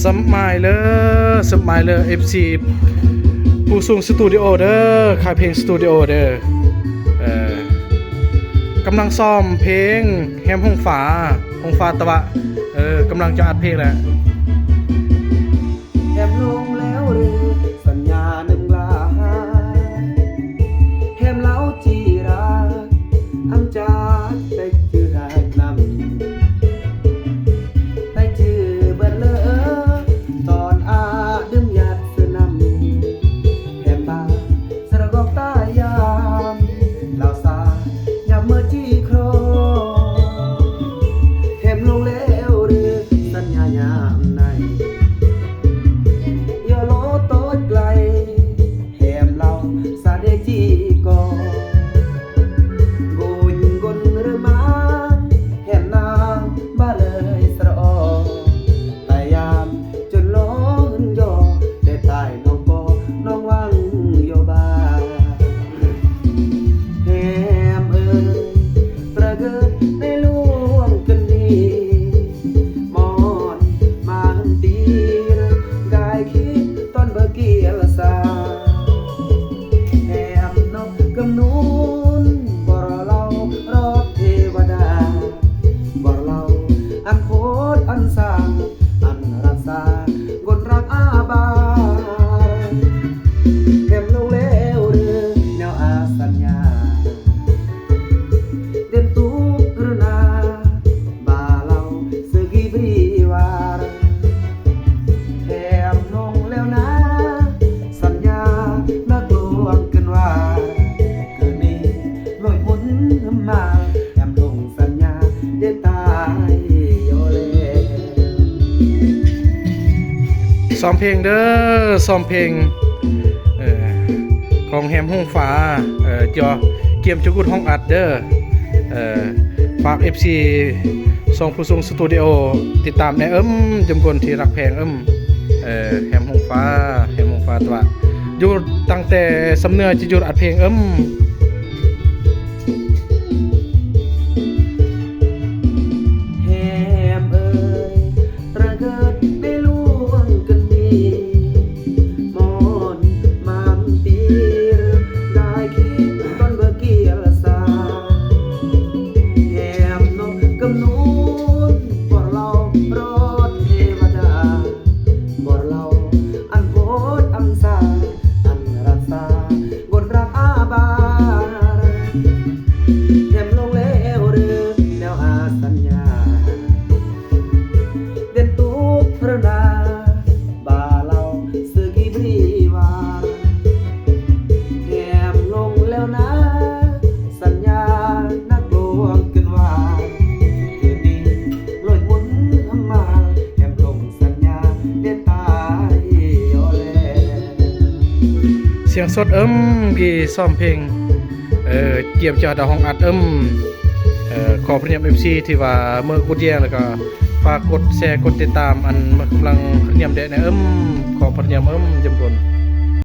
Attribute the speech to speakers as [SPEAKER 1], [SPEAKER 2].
[SPEAKER 1] สมัยเลยสมัยเลย FC ผู้สูงสตูดิโอเด้อค่ายเพลงสตูดิโอเด้ออกำลังซ้อมเพลงแฮมห้องฟ้าตะวะกำลังจะอัดเพลงแหละ
[SPEAKER 2] แฮมลงแล้วหรือสัญญาหนึ่งลาแฮมเล้าจีราอังจากได้จือหายนำได้จือเบิดเลอตอนอาดึมยัดเสนำแฮมบาสระกอกตายามเหล่าสายามเมื่อจีโครแฮมลงแล้วหรือสัญญายามใน
[SPEAKER 1] ซ้อมเพลงเด้อซ้อมเพลงของแฮมห้องฟ้าจอเกียมจุกุดห้องอัดเด้อฝาก FC ส่งผู้ทรงสตูดิโอติดตามในจำกวนที่รักแพงแฮมห้องฟ้าตัวอยู่ตั้งแต่สำเนือจะอยู่อัดเพลงเสียงสดกี่ซ้อมเพลงเกียมจอดห้องอัดขอพระเนียม MC ที่ว่าเมื่อกูเดียงแล้วก็ฝากกดแชร์กดติดตามอันกำลังเนียมเดะในขอพระเนียมจำนวน